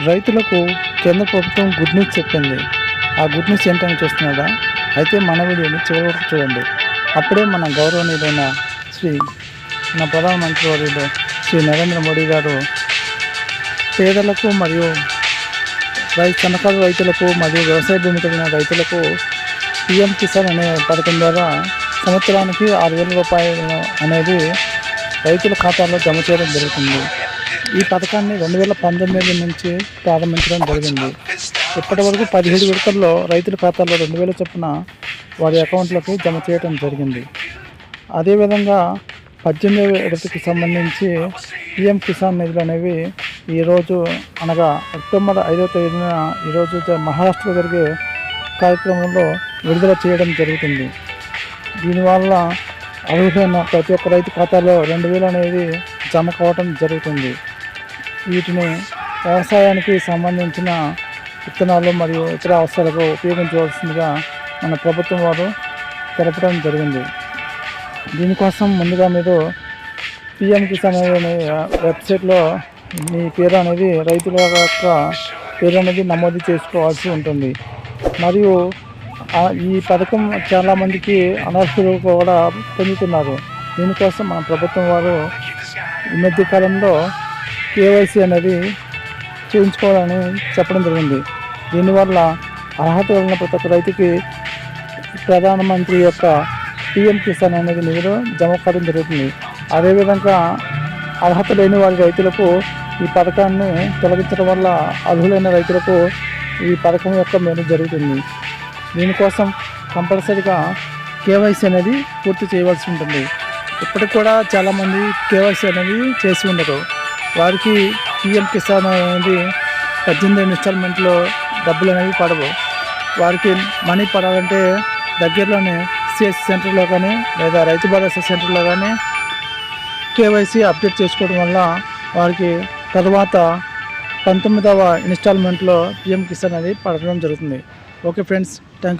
రైతులకు కేంద్ర ప్రభుత్వం గుడ్ న్యూస్ చెప్పింది. ఆ గుడ్ న్యూస్ ఏంటని చూస్తున్నారా? అయితే మన వీడియోని చివరి వరకు చూడండి. అప్పుడే మన గౌరవనీయులైన శ్రీ మన ప్రధానమంత్రి వర్యులు శ్రీ నరేంద్ర మోడీ గారు పేదలకు మరియు సన్నకారు రైతులకు మరియు వ్యవసాయ భూమి కలిగిన రైతులకు పిఎం కిసాన్ అనే పథకం ద్వారా సంవత్సరానికి 6,000 రూపాయలు అనేది రైతుల ఖాతాల్లో జమ చేయడం జరుగుతుంది. ఈ పథకాన్ని 2019 నుంచి ప్రారంభించడం జరిగింది. ఇప్పటి వరకు 17 విడతల్లో రైతుల ఖాతాల్లో 2,000 చొప్పున వారి అకౌంట్లోకి జమ చేయడం జరిగింది. అదేవిధంగా 18వ విడతకు సంబంధించి పిఎం కిసాన్ నిధులు అనేవి ఈరోజు అనగా అక్టోబర్ 5వ తేదీన ఈరోజు మహారాష్ట్రలో జరిగే కార్యక్రమంలో విడుదల చేయడం జరుగుతుంది. దీనివల్ల అర్హులైన ప్రతి ఒక్క రైతు ఖాతాలో 2,000 అనేది జమ కావడం జరుగుతుంది. వీటిని వ్యవసాయానికి సంబంధించిన విత్తనాలు మరియు ఇతర అవసరాలకు ఉపయోగించవలసిందిగా మన ప్రభుత్వం వారు తెలపడం జరిగింది. దీనికోసం ముందుగా మీరు పిఎం కిసాన్ అనే వెబ్సైట్లో మీ పేరు అనేది రైతుల యొక్క పేరు అనేది నమోదు చేసుకోవాల్సి ఉంటుంది. మరియు ఈ పథకం చాలామందికి అనర్హులు కూడా పొందుతున్నారు. దీనికోసం మన ప్రభుత్వం వారు ఈ మధ్య కాలంలో కేవైసీ అనేది చేయించుకోవాలని చెప్పడం జరిగింది. దీనివల్ల అర్హత ఉన్న ప్రతి ఒక్క రైతుకి ప్రధానమంత్రి యొక్క పిఎం కిసాన్ అనేది నిధులు జమ కావడం జరుగుతుంది. అదేవిధంగా అర్హత లేని వారి రైతులకు ఈ పథకాన్ని తొలగించడం వల్ల అర్హులైన రైతులకు ఈ పథకం యొక్క మేలు జరుగుతుంది. దీనికోసం కంపల్సరీగా కేవైసీ అనేది పూర్తి చేయవలసి ఉంటుంది. ఇప్పటికి కూడా చాలామంది కేవైసీ అనేది చేసి ఉండరు. వారికి పిఎం కిసాన్ అనేది 18 ఇన్స్టాల్మెంట్లో డబ్బులు అనేవి పడవు. వారికి మనీ పడాలంటే దగ్గరలోనే సిఎస్సి సెంటర్లో కానీ లేదా రైతు భరోసా సెంటర్లో కానీ కేవైసీ అప్డేట్ చేసుకోవడం వల్ల వారికి తర్వాత 19వ ఇన్స్టాల్మెంట్లో పిఎం కిసాన్ అనేది పడడం జరుగుతుంది. Okay friends, thank you.